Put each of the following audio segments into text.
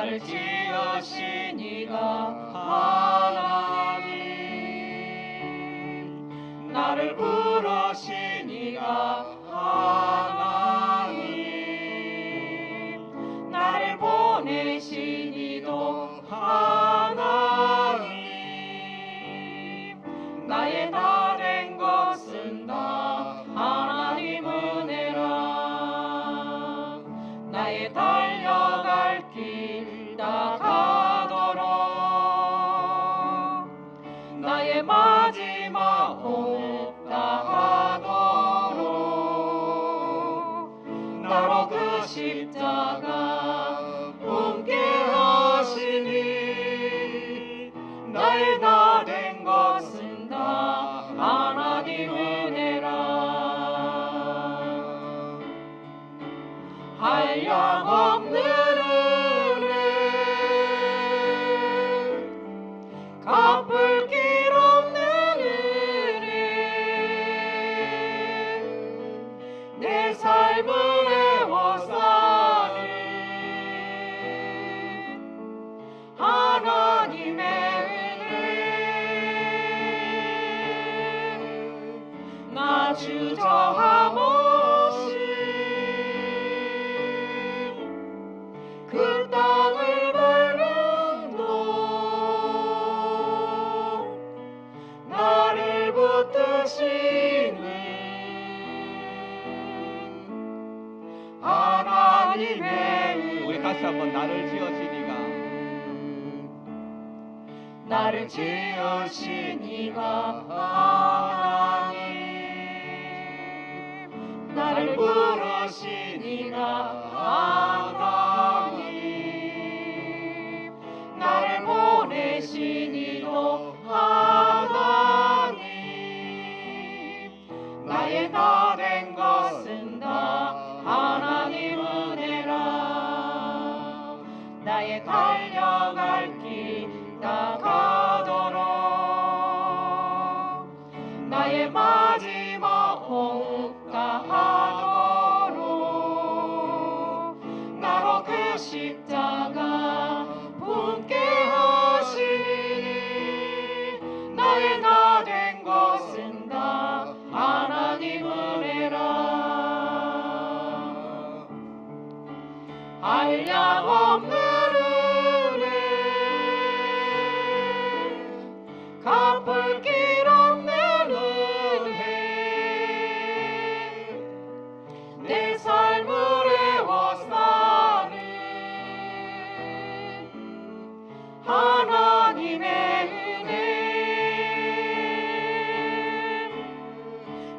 나를 지으신 이가 하나님, 나를 부르신 이가 하나님, 나를 보내신 이도 하나님, 나의 다 된 것은 다 하나님 은혜라. 나의 달려갈 길 다 가도록, 나의 마지막 호흡 다 하도록, 나로 그 십자가 품게 하시니, 나의 다 된 것은 다 하나님 은혜라. 한량없는 은혜, 갚을 길 없는 은혜, 내 삶을 애워싸는 하나님의 은혜, 나 주저함 없이 그 땅을 밟는 동, 나를 붙드시는 하나님의 은혜. 우리 다시 한번 나를 지으시니가, 나를 지으신 이가 하나님, 나를 부르신 이가 하나님, 나를 보내신 이도 하나님, 나의 다 된 것은 다 하나님 은혜라. 나의 달려갈 길 다 가도록, 나의 마지막 호흡 다 하도록, 나로 그 십자가 품게 하시니, 나의 다 된 것은 다 하나님 은혜라. 한량없는 은혜, 갚을 길 없는 은혜, 내 삶을 애워싸는 하나님의 은혜,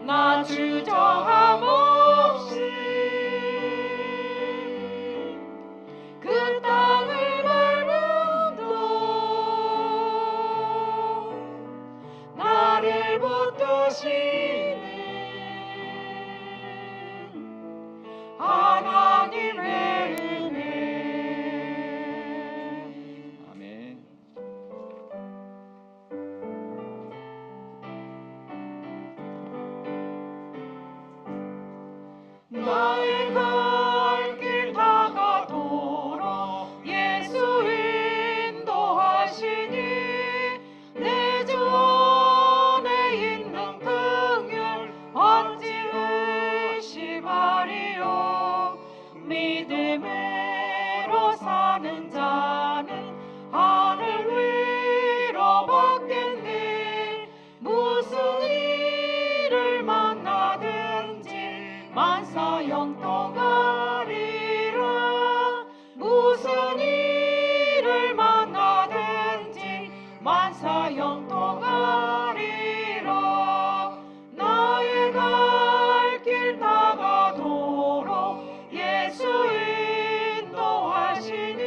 나 주저함 없이 그 땅을 밟은 동, 나를 붙드시는 하나님의 은혜. 아멘. 나의 갈 길 다 가도록 예수 인도하시니, 내 주 안에 있는 긍휼 어찌 의심하리요. 믿음으로 사는 자는 하늘 위로 받겠네. 무슨 일을 만나든지 만사 형통하리라. 무슨 일을 만나든지 만사 형통하리라. 나의 갈 길 다 가도록 예수 인도하시니,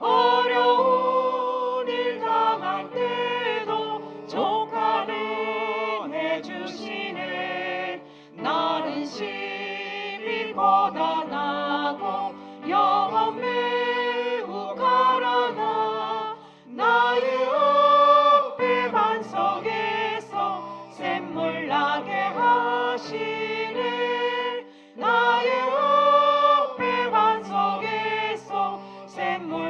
어려운 일 당할 때도 족하는 해주시네. 나는 심히 고단하고 영혼 매우 가라나, 나의 앞에 반석에서 샘물 나게 하시네. 나의 앞에 반석에서 샘물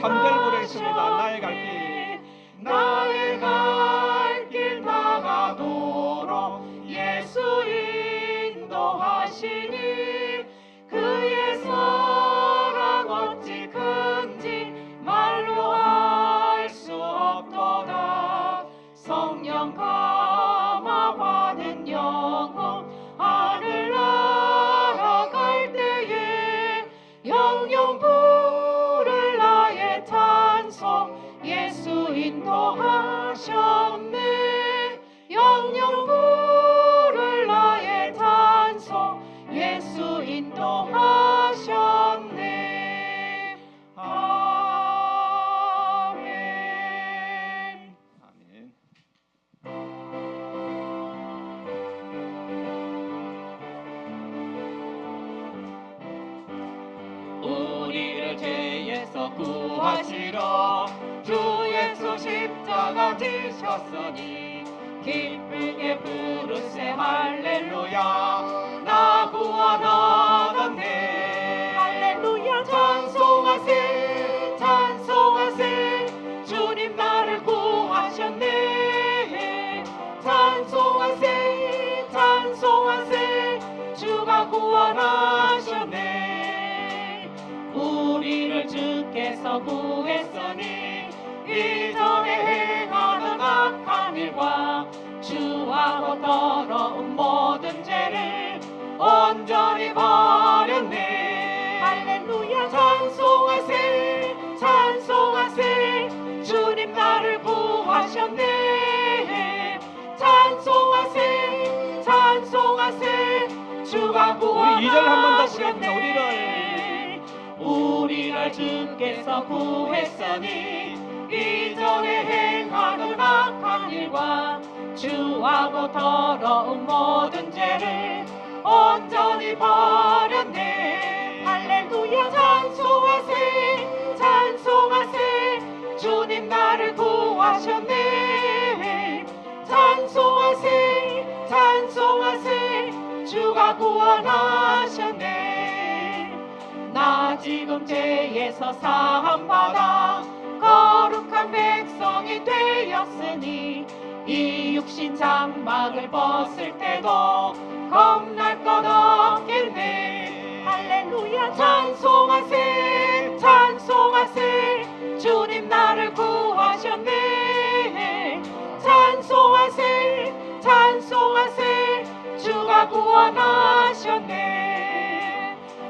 3절부로 있습니다. 나의 갈 길. 나의 갈 길 나가도록 예수 인도하시니 그의 사랑 어찌 큰지 말로 알 수 없도다. 성령 감화받은 영혼 하늘 날아갈 때에 영영 부를 나의 찬송 예수 인도하셨네. 영영 부를 나의 찬송 예수 인도하셨네. 아멘. 아멘. 우리를 죄에서 구하시러 주 예수 십자가 지셨으니 기쁘게 부르세 할렐루야. 나 구원 얻었네. 할렐루야. 찬송하세 찬송하세 주님 나를 구하셨네. 찬송하세 찬송하세 주가 구원하셨네. 우리를 주께서 구했으니 이전에 행하던 악한 일과 주하고 더러운 모든 죄를 온전히 버렸네. 할렐루야. 찬송하세 찬송하세 주님 나를 구하셨네. 찬송하세 찬송하세 주가 우리 2절 한 번 더 구원하셨네. 우리를 주께서 구했으니 이전에 행하던 악한 일과 주하고 더러운 모든 죄를 온전히 버렸네. 할렐루야. 찬송하세 찬송하세 주님 나를 구하셨네. 찬송하세 찬송하세 주가 구원하셨네. 나 지금 죄에서 사함받아 거룩한 백성이 되었으니 이 육신 장막을 벗을 때도 겁날 것 없겠네. 할렐루야. 찬송하세 찬송하세 주님 나를 구하셨네. 찬송하세 찬송하세 주가 구원하셨네.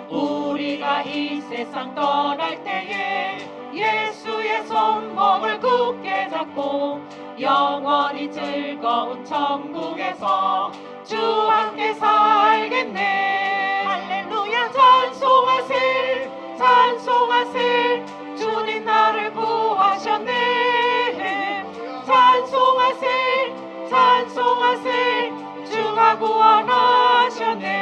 우리가 이 세상 떠날 때에 예수의 손목을 굳게 잡고 영원히 즐거운 천국에서 주와 함께 살겠네. 할렐루야. 찬송하세 찬송하세 주님 나를 구하셨네. 찬송하세 찬송하세 주가 구원하셨네.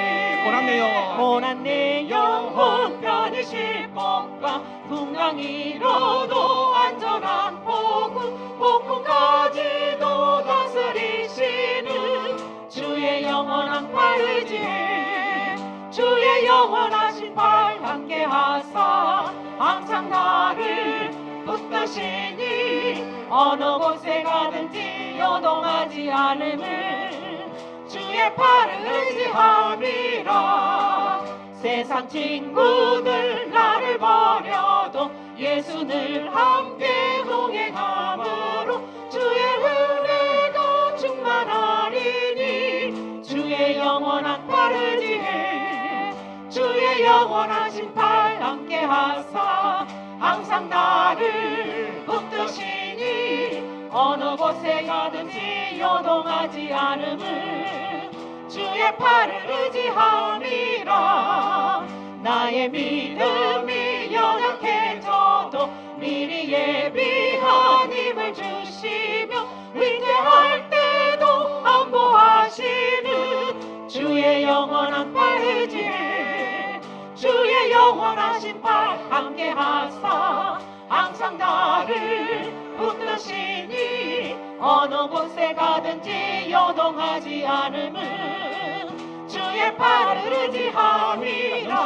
고난 내 영혼 편히 쉴 곳과 풍랑이로도 안전한 폭풍까지도 다스리시는 주의 영원한 팔 의지해 주의 영원하신 팔 함께 하사 항상 나를 붙드시니 어느 곳에 가든지 요동하지 않음을 주의 팔을 의지함이라. 세상 친구들 나를 버려도 예수 늘 함께 동행함으로 주의 은혜가 충만하리니 주의 영원한 팔 의지해 주의 영원하신 팔 함께 하사 항상 나를 붙드시니 어느 곳에 가든지 요동하지 않음을 주의 팔을 의지함이라. 나의 믿음이 연약해져도 미리 예비한 힘을 주시며 위대할 때도 안보하시는 주의 영원한 팔 의지해 주의 영원하신 팔 함께 하사 항상 나를 붙드시니 어느 곳에 가든지 요동하지 않음은 주의 팔을 의지함이라.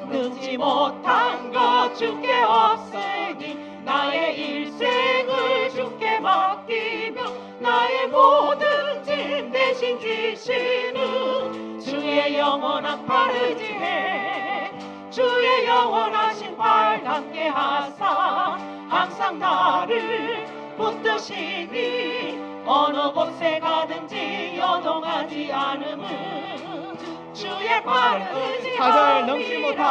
능지 못한 것 주께 없으니 나의 일생을 주께 맡기며 나의 모든 짐 대신 지시는 주의 영원한 팔 의지해 주의 영원하신 팔 함께 하사 항상 나를 붙드시니 어느 곳에 가든지 여동하지 않음은 주의 팔 의지함이라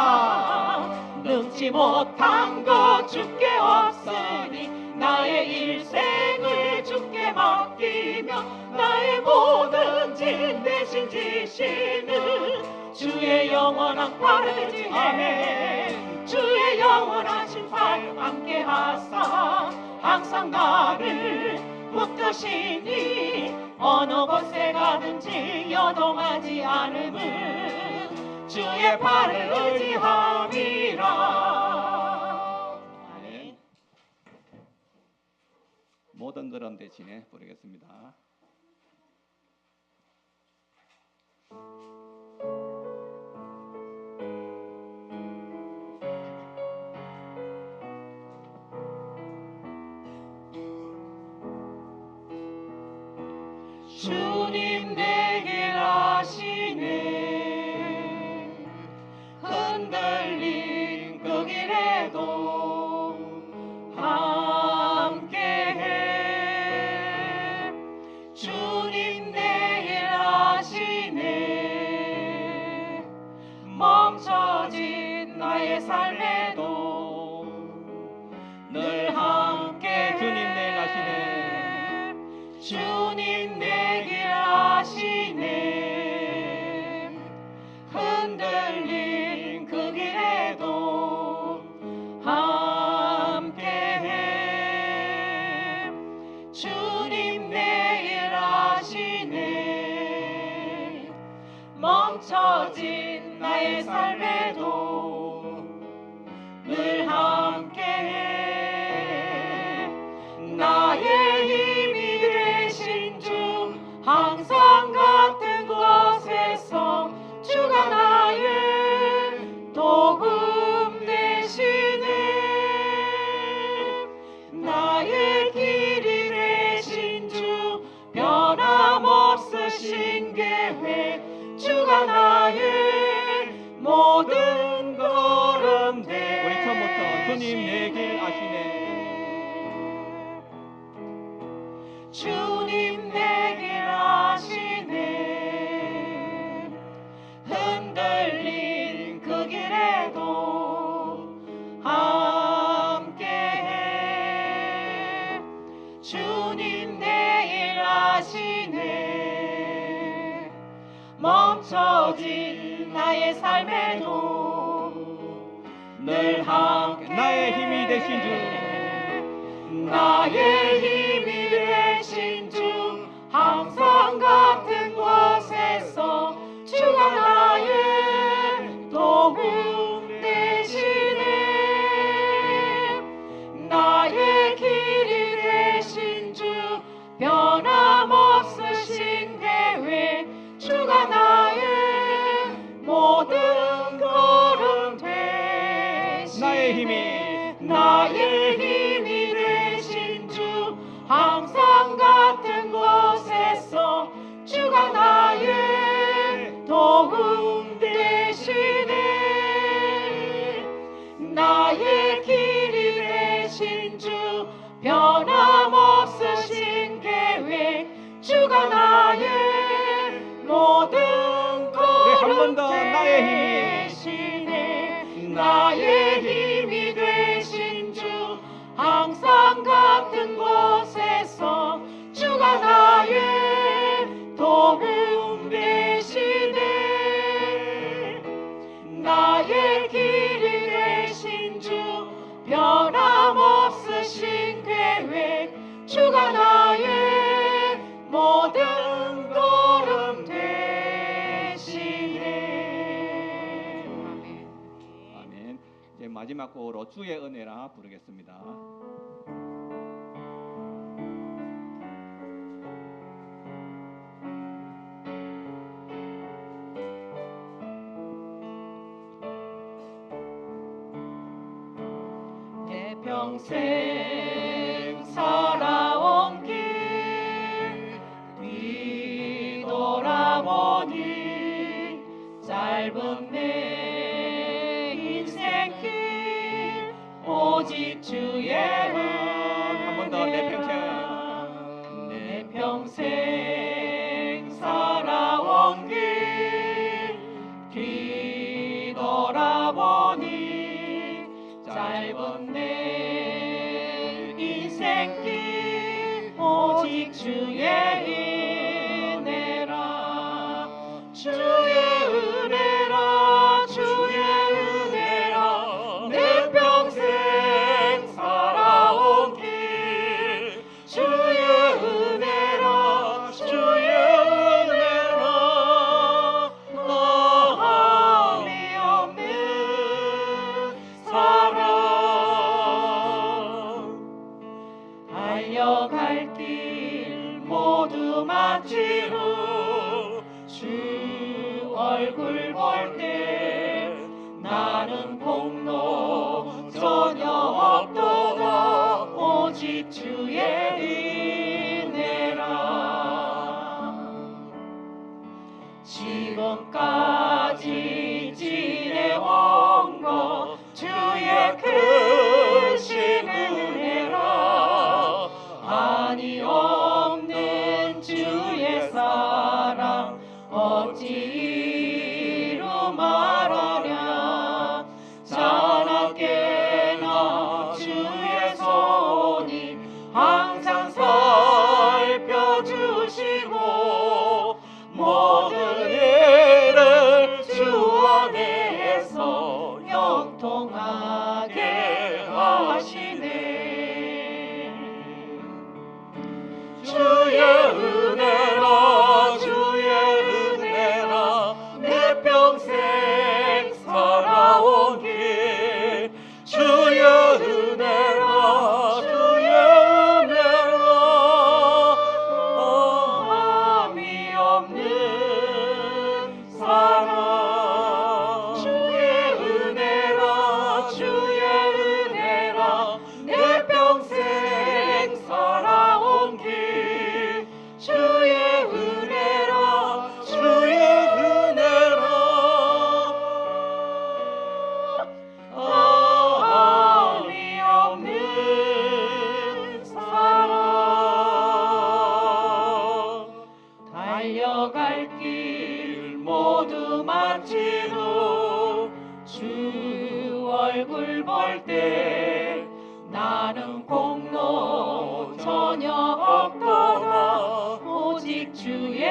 능치 못한 것 주께 없으니 나의 일생을 주께 맡기며 나의 모든 짐 대신 지시는 주의 영원한 팔 의지해 주의 영원하신 팔 함께 하사 항상 나를 붙드시니 어느 곳에 가든지 여동하지 않음은 주의 팔을 의지함이라. 아멘. 모든 걸음 대신에 부르겠습니다. 주님 내게 하시네 흔들린 그 길에도 함께해 주님 내게 하시네 멈춰진 나의 삶에도 늘 함께 주님 내일 하시네 주님 내게 하시네 흔들린 그 길에도 함께해 주님 내일 하시네 멈춰진 나의 삶에도 늘 함께해 나의 힘이 되신 주 항상 같은 곳에서 주가 나의 도움 되시네 나의 길이 되신 주 변함없으신 계획 주가 나의 모든 걸음 되시네 우리 처음부터 주님 내 길 아시네 주님 내게 하시네 흔들린 그 길에도 함께해 주님 내일 하시네 멈춰진 나의 삶에도 늘 함께 나의 힘이 되신 주 나의 힘이 되신 주 항상 같은 곳에서 주가 나의 도움 되시네 나의 길이 되신 주 변함없으신 계획 주가 나의 모든 걸음 되시네 나의 힘이 나의 힘이 되신 주 항상 같은 곳에서 주가 나의 도움 되시네 나의 길이 되신 주 변함없으신 계획 주가 나의 모든 걸음 더 나의 힘이 되시네 나의 힘이 되신 주 항상 같은 곳에서 주가 나의 도움 되시네 나의 길이 되신 주 변함없으신 계획 주가 나의 모든 걸음 되시네 아멘. 이제 마지막 곡으로 주의 은혜라 부르겠습니다. 평생 살아온 길 뒤돌아보니 짧은 내 인생길 오직 주의 한 번 더 내 평생 살아온 길 뒤돌아보니 짧은 내 인생길 오직 주의 은혜라 주의 은혜라 주의 은혜라 내 평생 살아온 길 주의 은혜라 주의 은혜라 마음이 없는 사랑 달려갈 길 모두 마친 후 주 얼굴 볼 때 나는 공로 전혀 없도다 오직 주의 은혜라 지금까지 지내온 것 주의 크신 은혜라 한이 없는 주의 사랑 어찌 이루 말하랴 자나깨나 주의 손이 항상 살펴주시고 모든 일을 주 안에서 형통하게 하시네 주의 은혜라 주의 은혜라 내 평생 살아온 길 주의 은혜라 주의 은혜라 마음이 없는 사랑 주의 은혜라 주의 은혜라 내 평생 살아온 길 주의 은혜라 주의 은혜라 마음이 없는 사랑 달려갈 길 모두 마친 후 주 얼굴 볼 때 나는 공로 전혀 없도다 오직 주의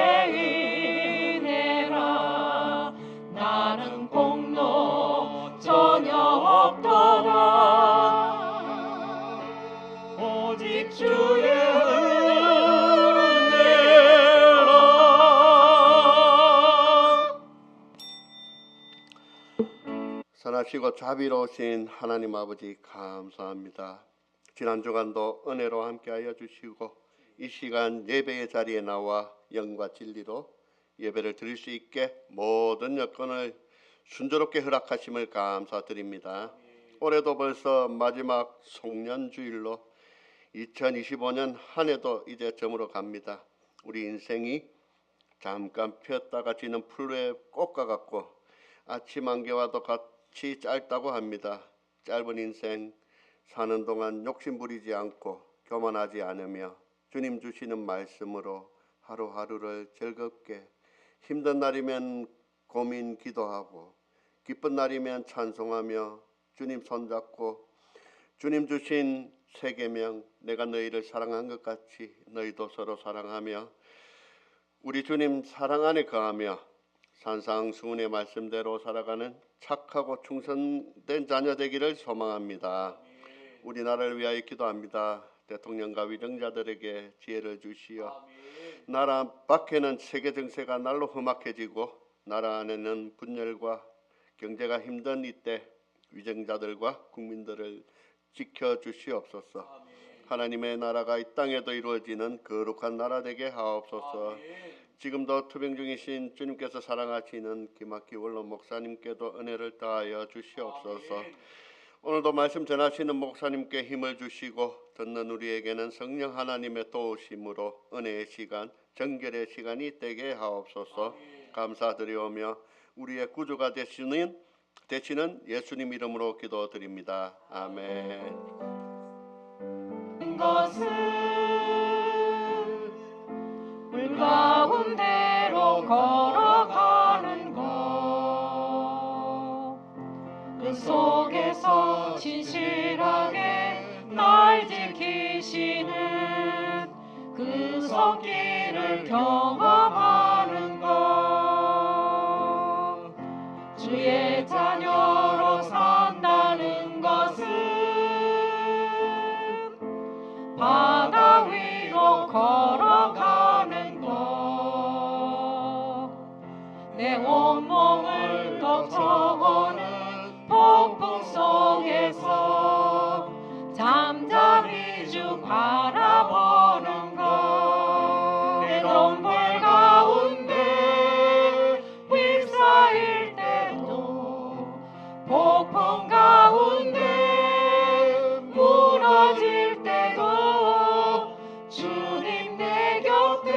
은혜라 나는 공로 전혀 없도다 오직 주의 은혜라 선하시고 자비로우신 하나님 아버지 감사합니다. 지난 주간도 은혜로 함께하여 주시고 이 시간 예배의 자리에 나와 영과 진리로 예배를 드릴 수 있게 모든 여건을 순조롭게 허락하심을 감사드립니다. 올해도 벌써 마지막 송년주일로 2025년 한 해도 이제 저물어 갑니다. 우리 인생이 잠깐 피었다가 지는 풀의 꽃과 같고 아침 안개와도 같이 짧다고 합니다. 짧은 인생 사는 동안 욕심 부리지 않고 교만하지 않으며 주님 주시는 말씀으로 하루하루를 즐겁게 힘든 날이면 고민 기도하고 기쁜 날이면 찬송하며 주님 손잡고 주님 주신 세 계명 내가 너희를 사랑한 것 같이 너희도 서로 사랑하며 우리 주님 사랑 안에 거하며 산상수훈의 말씀대로 살아가는 착하고 충성된 자녀 되기를 소망합니다. 우리나라를 위하여 기도합니다. 대통령과 위정자들에게 지혜를 주시어 나라 밖에는 세계 정세가 날로 험악해지고 나라 안에는 분열과 경제가 힘든 이때 위정자들과 국민들을 지켜주시옵소서. 하나님의 나라가 이 땅에도 이루어지는 거룩한 나라 되게 하옵소서. 지금도 투병 중이신 주님께서 사랑하시는 김학기 원로 목사님께도 은혜를 더하여 주시옵소서. 오늘도 말씀 전하시는 목사님께 힘을 주시고 듣는 우리에게는 성령 하나님의 도우심으로 은혜의 시간, 정결의 시간이 되게 하옵소서. 감사드리오며 우리의 구주가 되시는 예수님 이름으로 기도드립니다. 아멘. 것은 물 가운데로 걸어가는 것, 그 속에서 진실하게 날 지키시는 그 손길을 경험하는 것, 주의 자녀로 산다는 것은 바다 위로 걸어가는 것, 내 온몸을 덮쳐오는 폭풍 속에서 잠잠히 주 바라보는 것, 내 눈물 가운데 휩싸일 때도 폭풍 가운데 무너질 때도 주님 내 곁에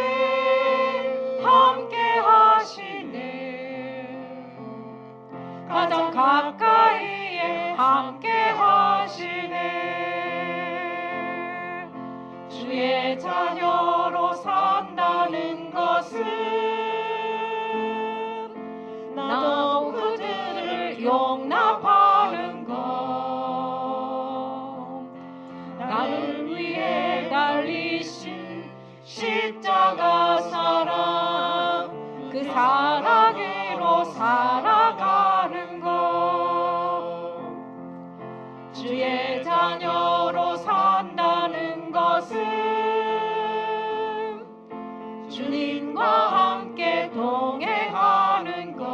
함께 하시네. 가장 가까이에 함께 하시네. 주의 자녀로 산다는 것은 나도 그들을 용납하는 것, 나를 위해 달리신 십자가 사랑, 그 사랑으로 살아가는 것, 주의 자녀로 산다는 것은 주님과 함께 동행하는 것,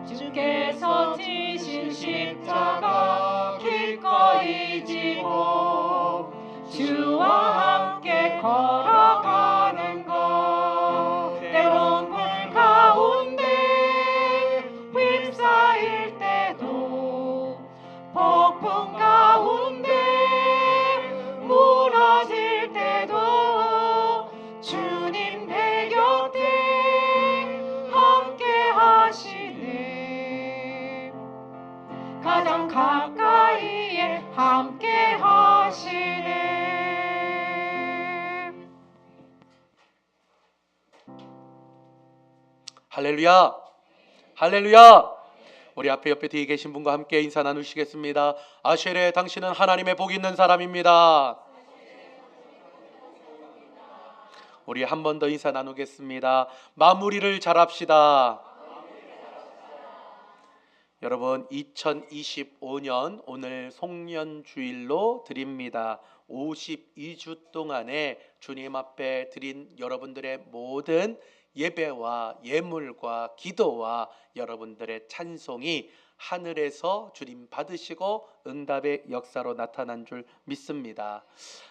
주께서 지신 십자가 기꺼이 지고 주와 함께 걸어가는 것, 때론 물 가운데 휩싸일 때도 폭풍 가운데 무너질 때도 주님 내 곁에 함께 하시네. 가장 가까이에 함께 하시네. 할렐루야, 할렐루야. 우리 앞에 옆에 뒤에 계신 분과 함께 인사 나누시겠습니다. 아쉐레, 당신은 하나님의 복 있는 사람입니다. 우리 한 번 더 인사 나누겠습니다. 마무리를 잘합시다. 여러분, 2025년 오늘 송년주일로 드립니다. 52주 동안에 주님 앞에 드린 여러분들의 모든 예배와 예물과 기도와 여러분들의 찬송이 하늘에서 주님 받으시고 응답의 역사로 나타난 줄 믿습니다.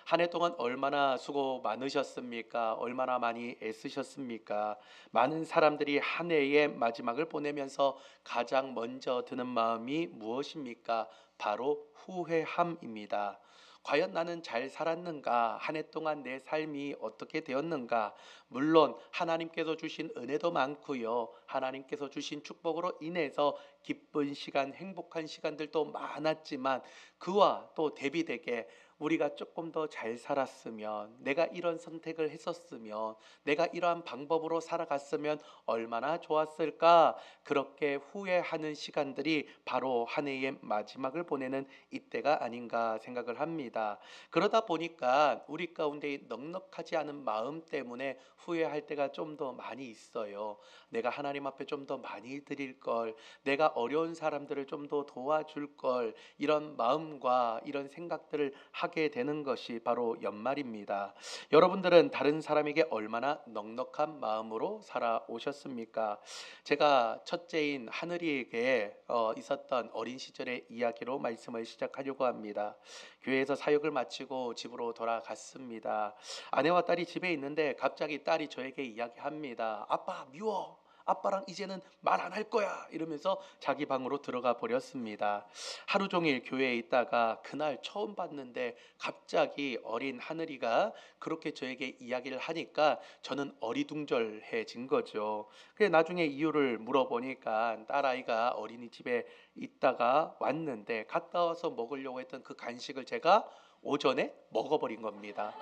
한 해 동안 얼마나 수고 많으셨습니까? 얼마나 많이 애쓰셨습니까? 많은 사람들이 한 해의 마지막을 보내면서 가장 먼저 드는 마음이 무엇입니까? 바로 후회함입니다. 과연 나는 잘 살았는가? 한 해 동안 내 삶이 어떻게 되었는가? 물론 하나님께서 주신 은혜도 많고요, 하나님께서 주신 축복으로 인해서 기쁜 시간, 행복한 시간들도 많았지만 그와 또 대비되게 우리가 조금 더 잘 살았으면, 내가 이런 선택을 했었으면, 내가 이러한 방법으로 살아갔으면 얼마나 좋았을까, 그렇게 후회하는 시간들이 바로 한 해의 마지막을 보내는 이때가 아닌가 생각을 합니다. 그러다 보니까 우리 가운데 넉넉하지 않은 마음 때문에 후회할 때가 좀 더 많이 있어요. 내가 하나님 앞에 좀 더 많이 드릴 걸, 내가 어려운 사람들을 좀 더 도와줄 걸, 이런 마음과 이런 생각들을 하게 되는 것이 바로 연말입니다. 여러분들은 다른 사람에게 얼마나 넉넉한 마음으로 살아오셨습니까? 제가 첫째인 하늘이에게 있었던 어린 시절의 이야기로 말씀을 시작하려고 합니다. 교회에서 사역을 마치고 집으로 돌아갔습니다. 아내와 딸이 집에 있는데 갑자기 딸이 저에게 이야기합니다. 아빠 미워, 아빠랑 이제는 말 안 할 거야 이러면서 자기 방으로 들어가 버렸습니다. 하루 종일 교회에 있다가 그날 처음 봤는데 갑자기 어린 하늘이가 그렇게 저에게 이야기를 하니까 저는 어리둥절해진 거죠. 그래 나중에 이유를 물어보니까 딸아이가 어린이집에 있다가 왔는데 갔다 와서 먹으려고 했던 그 간식을 제가 오전에 먹어버린 겁니다.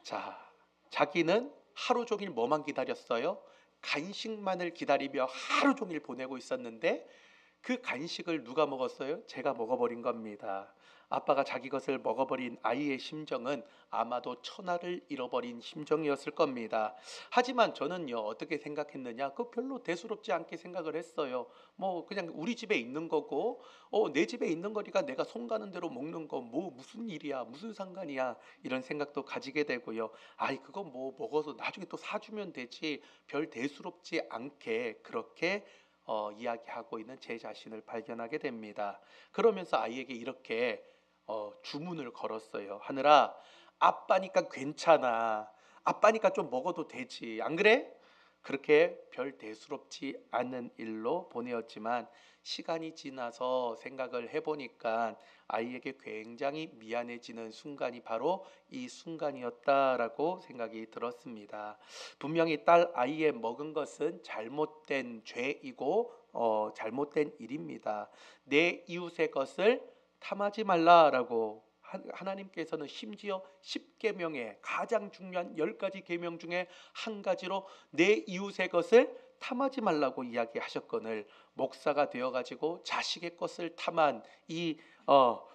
자, 자기는 하루 종일 뭐만 기다렸어요? 간식만을 기다리며 하루 종일 보내고 있었는데 그 간식을 누가 먹었어요? 제가 먹어버린 겁니다. 아빠가 자기 것을 먹어버린 아이의 심정은 아마도 천하를 잃어버린 심정이었을 겁니다. 하지만 저는요 어떻게 생각했느냐, 그 별로 대수롭지 않게 생각을 했어요. 뭐 그냥 우리 집에 있는 거고 내 집에 있는 거니까 내가 손 가는 대로 먹는 거 뭐 무슨 일이야, 무슨 상관이야, 이런 생각도 가지게 되고요. 아이 그거 뭐 먹어서 나중에 또 사주면 되지, 별 대수롭지 않게 그렇게 이야기하고 있는 제 자신을 발견하게 됩니다. 그러면서 아이에게 이렇게 주문을 걸었어요. 하늘아, 아빠니까 괜찮아. 아빠니까 좀 먹어도 되지. 안 그래? 그렇게 별 대수롭지 않은 일로 보내었지만 시간이 지나서 생각을 해보니까 아이에게 굉장히 미안해지는 순간이 바로 이 순간이었다라고 생각이 들었습니다. 분명히 딸 아이의 먹은 것은 잘못된 죄이고 잘못된 일입니다. 내 이웃의 것을 탐하지 말라라고 하나님께서는 심지어 10계명의 가장 중요한 10가지 계명 중에 한 가지로 내 이웃의 것을 탐하지 말라고 이야기하셨거늘 목사가 되어가지고 자식의 것을 탐한 이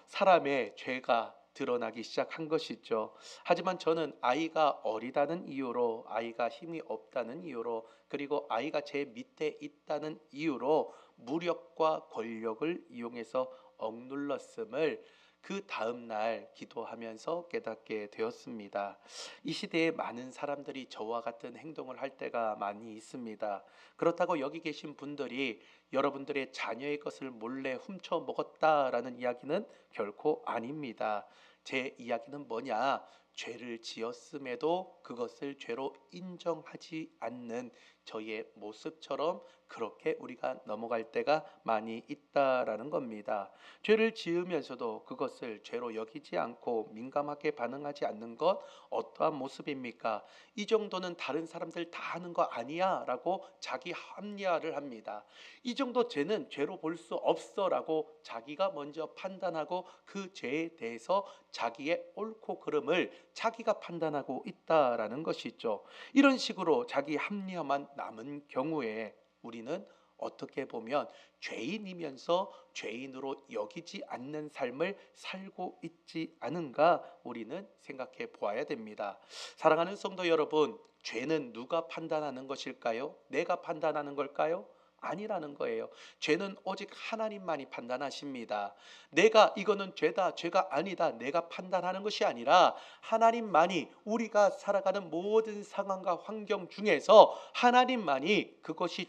사람의 죄가 드러나기 시작한 것이죠. 하지만 저는 아이가 어리다는 이유로, 아이가 힘이 없다는 이유로, 그리고 아이가 제 밑에 있다는 이유로 무력과 권력을 이용해서 억눌렀음을 그 다음 날 기도하면서 깨닫게 되었습니다. 이 시대에 많은 사람들이 저와 같은 행동을 할 때가 많이 있습니다. 그렇다고 여기 계신 분들이 여러분들의 자녀의 것을 몰래 훔쳐 먹었다라는 이야기는 결코 아닙니다. 제 이야기는 뭐냐? 죄를 지었음에도 그것을 죄로 인정하지 않는 저의 모습처럼 그렇게 우리가 넘어갈 때가 많이 있다라는 겁니다. 죄를 지으면서도 그것을 죄로 여기지 않고 민감하게 반응하지 않는 것 어떠한 모습입니까? 이 정도는 다른 사람들 다 하는 거 아니야 라고 자기 합리화를 합니다. 이 정도 죄는 죄로 볼 수 없어 라고 자기가 먼저 판단하고 그 죄에 대해서 자기의 옳고 그름을 자기가 판단하고 있다라는 것이죠. 이런 식으로 자기 합리화만 남은 경우에 우리는 어떻게 보면 죄인이면서 죄인으로 여기지 않는 삶을 살고 있지 않은가 우리는 생각해 보아야 됩니다. 사랑하는 성도 여러분, 죄는 누가 판단하는 것일까요? 내가 판단하는 걸까요? 아니라는 거예요. 죄는 오직 하나님만이 판단하십니다. 내가 이거는 죄다, 죄가 아니다, 내가 판단하는 것이 아니라 하나님만이 우리가 살아가는 모든 상황과 환경 중에서 하나님만이 그것이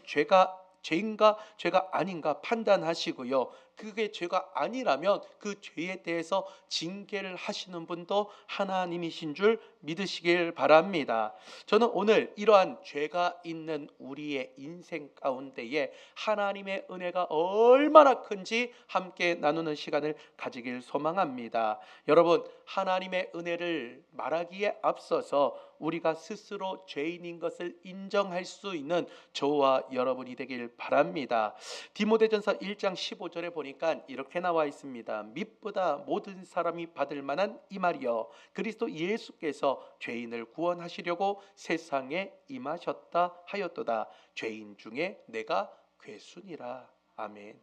죄인가 죄가 아닌가 판단하시고요. 그게 죄가 아니라면 그 죄에 대해서 징계를 하시는 분도 하나님이신 줄 믿으시길 바랍니다. 저는 오늘 이러한 죄가 있는 우리의 인생 가운데에 하나님의 은혜가 얼마나 큰지 함께 나누는 시간을 가지길 소망합니다. 여러분, 하나님의 은혜를 말하기에 앞서서 우리가 스스로 죄인인 것을 인정할 수 있는 저와 여러분이 되길 바랍니다. 디모데전서 1장 15절에 보니까 이렇게 나와 있습니다. 믿보다 모든 사람이 받을 만한 이 말이여, 그리스도 예수께서 죄인을 구원하시려고 세상에 임하셨다 하였도다. 죄인 중에 내가 괴순이라. 아멘.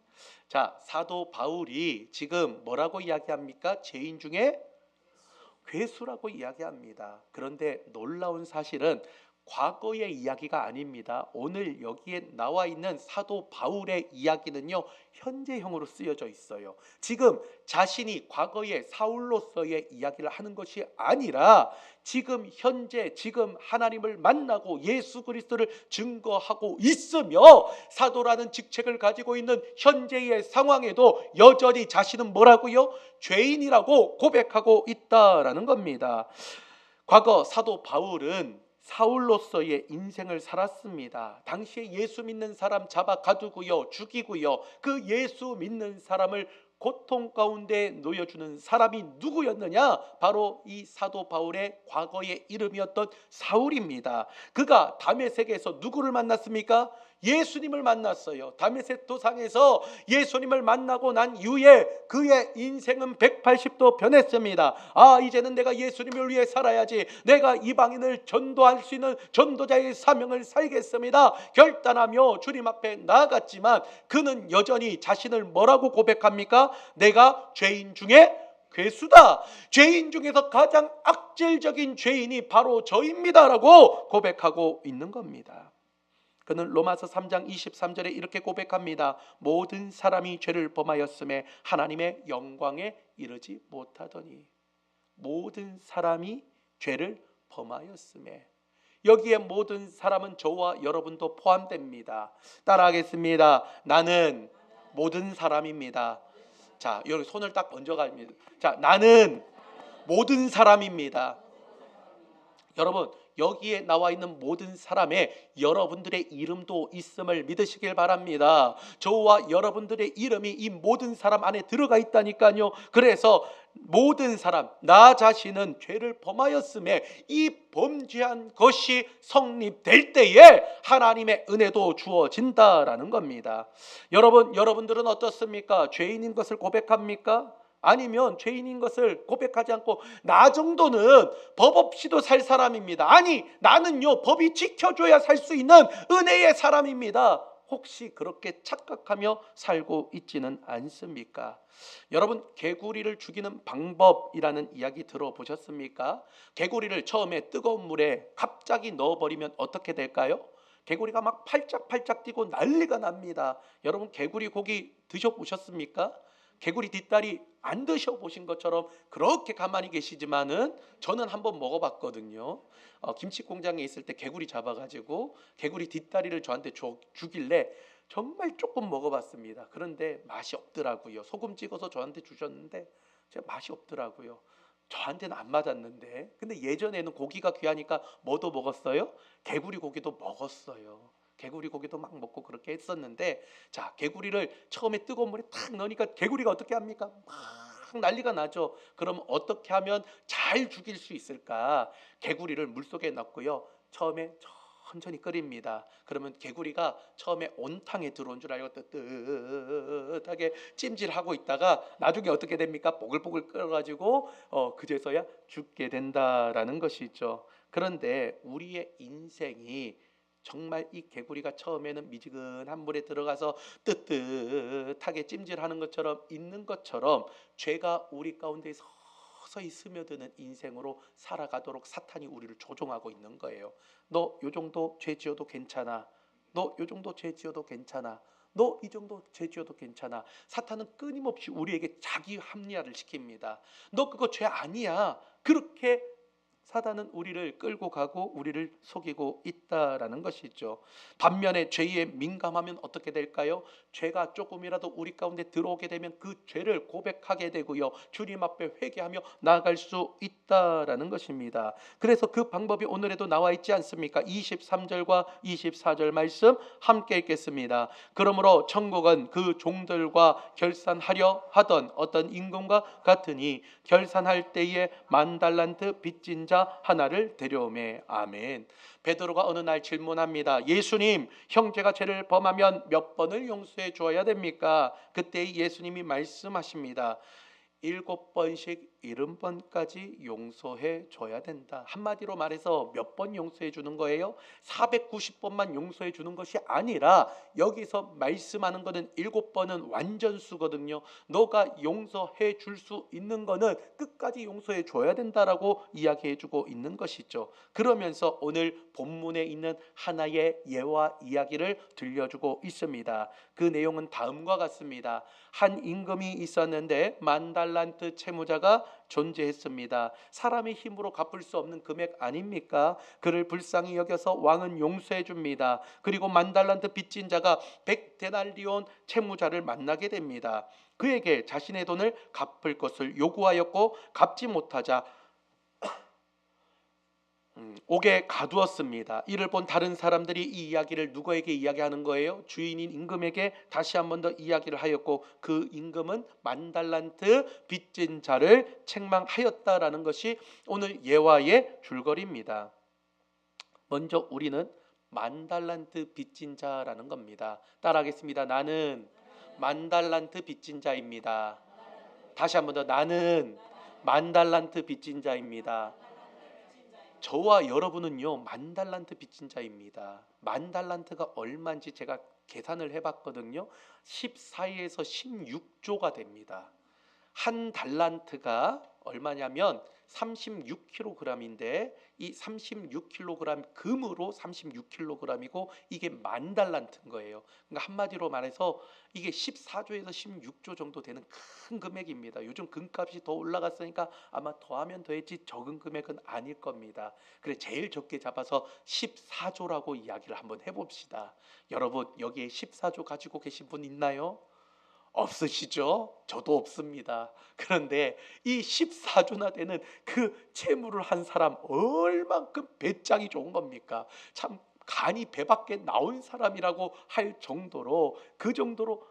자, 사도 바울이 지금 뭐라고 이야기합니까? 죄인 중에 괴수라고 이야기합니다. 그런데 놀라운 사실은 과거의 이야기가 아닙니다. 오늘 여기에 나와 있는 사도 바울의 이야기는요, 현재형으로 쓰여져 있어요. 지금 자신이 과거의 사울로서의 이야기를 하는 것이 아니라 지금 현재, 지금 하나님을 만나고 예수 그리스도를 증거하고 있으며 사도라는 직책을 가지고 있는 현재의 상황에도 여전히 자신은 뭐라고요? 죄인이라고 고백하고 있다라는 겁니다. 과거 사도 바울은 사울로서의 인생을 살았습니다. 당시에 예수 믿는 사람 잡아 가두고요, 죽이고요, 그 예수 믿는 사람을 고통 가운데 놓여주는 사람이 누구였느냐? 바로 이 사도 바울의 과거의 이름이었던 사울입니다. 그가 다메섹에서 누구를 만났습니까? 예수님을 만났어요. 다메섹 도상에서 예수님을 만나고 난 이후에 그의 인생은 180도 변했습니다. 이제는 내가 예수님을 위해 살아야지, 내가 이방인을 전도할 수 있는 전도자의 사명을 살겠습니다 결단하며 주님 앞에 나아갔지만, 그는 여전히 자신을 뭐라고 고백합니까? 내가 죄인 중에 괴수다. 죄인 중에서 가장 악질적인 죄인이 바로 저입니다라고 고백하고 있는 겁니다. 그는 로마서 3장 23절에 이렇게 고백합니다. 모든 사람이 죄를 범하였음에 하나님의 영광에 이르지 못하더니. 모든 사람이 죄를 범하였음에, 여기에 모든 사람은 저와 여러분도 포함됩니다. 따라하겠습니다. 나는 모든 사람입니다. 자, 여기 손을 딱 얹어갑니다. 자, 나는 모든 사람입니다. 여러분, 여기에 나와 있는 모든 사람에 여러분들의 이름도 있음을 믿으시길 바랍니다. 저와 여러분들의 이름이 이 모든 사람 안에 들어가 있다니까요. 그래서 모든 사람, 나 자신은 죄를 범하였음에 이 범죄한 것이 성립될 때에 하나님의 은혜도 주어진다라는 겁니다. 여러분들은 어떻습니까? 죄인인 것을 고백합니까? 아니면 죄인인 것을 고백하지 않고 나 정도는 법 없이도 살 사람입니다. 아니, 나는요 법이 지켜줘야 살 수 있는 은혜의 사람입니다. 혹시 그렇게 착각하며 살고 있지는 않습니까? 여러분, 개구리를 죽이는 방법이라는 이야기 들어보셨습니까? 개구리를 처음에 뜨거운 물에 갑자기 넣어버리면 어떻게 될까요? 개구리가 막 팔짝팔짝 뛰고 난리가 납니다. 여러분, 개구리 고기 드셔보셨습니까? 개구리 뒷다리 안 드셔보신 것처럼 그렇게 가만히 계시지만은 저는 한번 먹어봤거든요. 김치 공장에 있을 때 개구리 잡아가지고 개구리 뒷다리를 저한테 주길래 정말 조금 먹어봤습니다. 그런데 맛이 없더라고요. 소금 찍어서 저한테 주셨는데 제가 맛이 없더라고요. 저한테는 안 맞았는데, 근데 예전에는 고기가 귀하니까 뭐도 먹었어요? 개구리 고기도 먹었어요. 개구리 고기도 막 먹고 그렇게 했었는데, 자, 개구리를 처음에 뜨거운 물에 탁 넣으니까 개구리가 어떻게 합니까? 막 난리가 나죠. 그럼 어떻게 하면 잘 죽일 수 있을까? 개구리를 물속에 넣고요, 처음에 천천히 끓입니다. 그러면 개구리가 처음에 온탕에 들어온 줄 알고 뜨뜻하게 찜질하고 있다가 나중에 어떻게 됩니까? 보글보글 끓어가지고 그제서야 죽게 된다라는 것이죠. 그런데 우리의 인생이 정말 이 개구리가 처음에는 미지근한 물에 들어가서 뜨뜻하게 찜질하는 것처럼 있는 것처럼, 죄가 우리 가운데 서서히 스며드는 인생으로 살아가도록 사탄이 우리를 조종하고 있는 거예요. 너 요 정도 죄 지어도 괜찮아. 너 요 정도 죄 지어도 괜찮아. 너 이 정도 죄 지어도 괜찮아. 사탄은 끊임없이 우리에게 자기 합리화를 시킵니다. 너 그거 죄 아니야. 그렇게 사단은 우리를 끌고 가고 우리를 속이고 있다라는 것이죠. 반면에 죄에 민감하면 어떻게 될까요? 죄가 조금이라도 우리 가운데 들어오게 되면 그 죄를 고백하게 되고요, 주님 앞에 회개하며 나아갈 수 있다라는 것입니다. 그래서 그 방법이 오늘에도 나와 있지 않습니까? 23절과 24절 말씀 함께 읽겠습니다. 그러므로 천국은 그 종들과 결산하려 하던 어떤 임금과 같으니 결산할 때에 10,000달란트 빚진 자 하나를 데려오매. 아멘. 베드로가 어느 날 질문합니다. 예수님, 형제가 죄를 범하면 몇 번을 용서해 주어야 됩니까? 그때 예수님이 말씀하십니다. 7번씩 70번까지 용서해 줘야 된다. 한마디로 말해서 몇 번 용서해 주는 거예요? 490번만 용서해 주는 것이 아니라 여기서 말씀하는 것은 7번은 완전수거든요. 너가 용서해 줄 수 있는 거는 끝까지 용서해 줘야 된다라고 이야기해 주고 있는 것이죠. 그러면서 오늘 본문에 있는 하나의 예와 이야기를 들려주고 있습니다. 그 내용은 다음과 같습니다. 한 임금이 있었는데 10,000달란트 채무자가 존재했습니다. 사람의 힘으로 갚을 수 없는 금액 아닙니까? 그를 불쌍히 여겨서 왕은 용서해 줍니다. 그리고 10,000달란트 빚진 자가 100데나리온 채무자를 만나게 됩니다. 그에게 자신의 돈을 갚을 것을 요구하였고 갚지 못하자 옥에 가두었습니다. 이를 본 다른 사람들이 이 이야기를 누구에게 이야기하는 거예요? 주인인 임금에게 다시 한 번 더 이야기를 하였고, 그 임금은 10,000달란트 빚진 자를 책망하였다라는 것이 오늘 예화의 줄거리입니다. 먼저 우리는 10,000달란트 빚진 자라는 겁니다. 따라하겠습니다. 나는 10,000달란트 빚진 자입니다. 다시 한 번 더, 나는 10,000달란트 빚진 자입니다. 저와 여러분은요 10,000달란트 빚진 자입니다. 10,000달란트가 얼마인지 제가 계산을 해봤거든요. 14에서 16조가 됩니다. 한 달란트가 얼마냐면 36kg인데 이 36kg 금으로 36kg이고 이게 10,000달란트인 거예요. 그러니까 한마디로 말해서 이게 14조에서 16조 정도 되는 큰 금액입니다. 요즘 금값이 더 올라갔으니까 아마 더하면 더했지 적은 금액은 아닐 겁니다. 그래 제일 적게 잡아서 14조라고 이야기를 한번 해봅시다. 여러분 여기에 14조 가지고 계신 분 있나요? 없으시죠? 저도 없습니다. 그런데 이 14조나 되는 그 채무를 한 사람 얼만큼 배짱이 좋은 겁니까? 참 간이 배 밖에 나온 사람이라고 할 정도로 그 정도로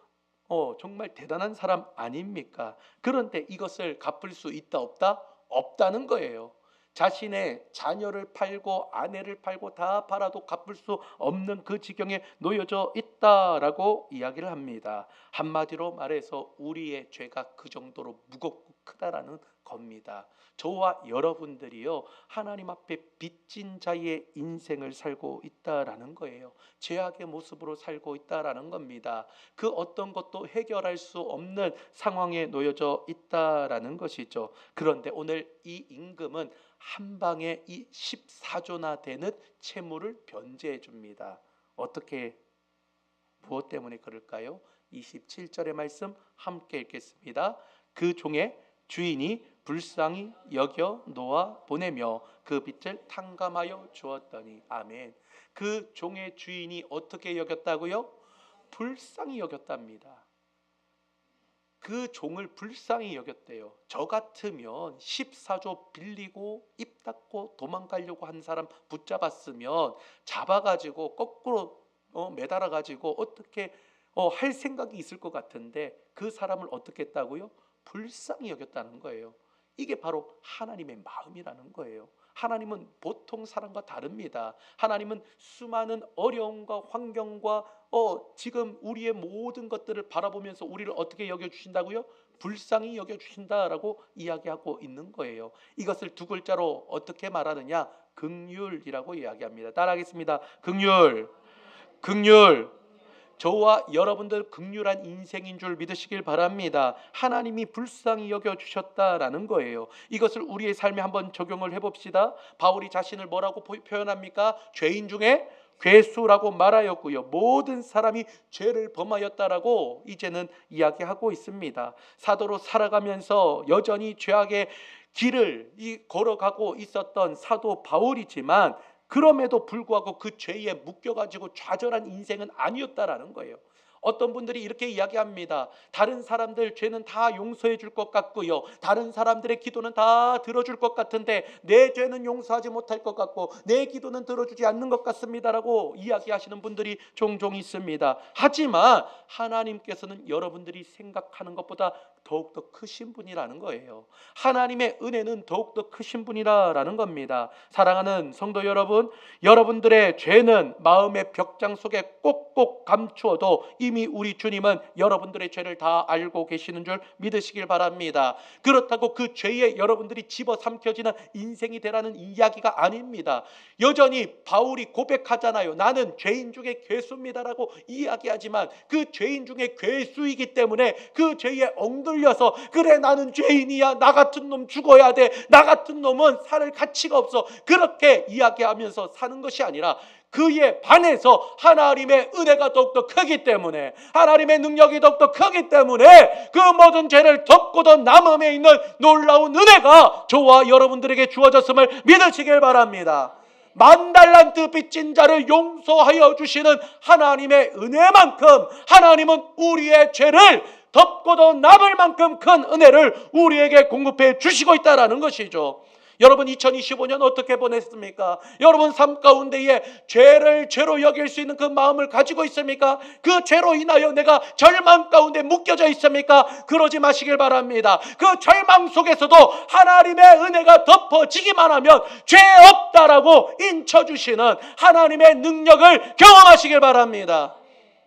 정말 대단한 사람 아닙니까? 그런데 이것을 갚을 수 있다 없다? 없다는 거예요. 자신의 자녀를 팔고 아내를 팔고 다 팔아도 갚을 수 없는 그 지경에 놓여져 있다라고 이야기를 합니다. 한마디로 말해서 우리의 죄가 그 정도로 무겁고 크다라는 겁니다. 저와 여러분들이요 하나님 앞에 빚진 자의 인생을 살고 있다라는 거예요. 죄악의 모습으로 살고 있다라는 겁니다. 그 어떤 것도 해결할 수 없는 상황에 놓여져 있다라는 것이죠. 그런데 오늘 이 임금은 한 방에 이 14조나 되는 채무를 변제해 줍니다. 어떻게 무엇 때문에 그럴까요? 27절의 말씀 함께 읽겠습니다. 그 종의 주인이 불쌍히 여겨 놓아 보내며 그 빚을 탕감하여 주었더니. 아멘. 그 종의 주인이 어떻게 여겼다고요? 불쌍히 여겼답니다. 그 종을 불쌍히 여겼대요. 저 같으면 14조 빌리고 입 닫고 도망가려고 한 사람 붙잡았으면 잡아가지고 거꾸로 매달아가지고 어떻게 할 생각이 있을 것 같은데 그 사람을 어떻게 했다고요? 불쌍히 여겼다는 거예요. 이게 바로 하나님의 마음이라는 거예요. 하나님은 보통 사람과 다릅니다. 하나님은 수많은 어려움과 환경과 지금 우리의 모든 것들을 바라보면서 우리를 어떻게 여겨주신다고요? 불쌍히 여겨주신다라고 이야기하고 있는 거예요. 이것을 두 글자로 어떻게 말하느냐? 긍휼이라고 이야기합니다. 따라하겠습니다. 긍휼. 긍휼. 저와 여러분들 긍휼한 인생인 줄 믿으시길 바랍니다. 하나님이 불쌍히 여겨주셨다라는 거예요. 이것을 우리의 삶에 한번 적용을 해봅시다. 바울이 자신을 뭐라고 표현합니까? 죄인 중에 괴수라고 말하였고요. 모든 사람이 죄를 범하였다라고 이제는 이야기하고 있습니다. 사도로 살아가면서 여전히 죄악의 길을 걸어가고 있었던 사도 바울이지만 그럼에도 불구하고 그 죄에 묶여가지고 좌절한 인생은 아니었다라는 거예요. 어떤 분들이 이렇게 이야기합니다. 다른 사람들 죄는 다 용서해 줄 것 같고요, 다른 사람들의 기도는 다 들어줄 것 같은데 내 죄는 용서하지 못할 것 같고 내 기도는 들어주지 않는 것 같습니다라고 이야기하시는 분들이 종종 있습니다. 하지만 하나님께서는 여러분들이 생각하는 것보다 더욱더 크신 분이라는 거예요. 하나님의 은혜는 더욱더 크신 분이라는 겁니다. 사랑하는 성도 여러분, 여러분들의 죄는 마음의 벽장 속에 꼭꼭 감추어도 이미 우리 주님은 여러분들의 죄를 다 알고 계시는 줄 믿으시길 바랍니다. 그렇다고 그 죄에 여러분들이 집어삼켜지는 인생이 되라는 이야기가 아닙니다. 여전히 바울이 고백하잖아요. 나는 죄인 중에 괴수입니다라고 이야기하지만 그 죄인 중에 괴수이기 때문에 그 죄에 엉들려서 그래 나는 죄인이야, 나 같은 놈 죽어야 돼, 나 같은 놈은 살 가치가 없어, 그렇게 이야기하면서 사는 것이 아니라 그에 반해서 하나님의 은혜가 더욱더 크기 때문에, 하나님의 능력이 더욱더 크기 때문에 그 모든 죄를 덮고도 남음에 있는 놀라운 은혜가 저와 여러분들에게 주어졌음을 믿으시길 바랍니다. 10,000달란트 빚진 자를 용서하여 주시는 하나님의 은혜만큼 하나님은 우리의 죄를 덮고도 남을 만큼 큰 은혜를 우리에게 공급해 주시고 있다는 것이죠. 여러분 2025년 어떻게 보냈습니까? 여러분 삶 가운데에 죄를 죄로 여길 수 있는 그 마음을 가지고 있습니까? 그 죄로 인하여 내가 절망 가운데 묶여져 있습니까? 그러지 마시길 바랍니다. 그 절망 속에서도 하나님의 은혜가 덮어지기만 하면 죄 없다라고 인쳐주시는 하나님의 능력을 경험하시길 바랍니다.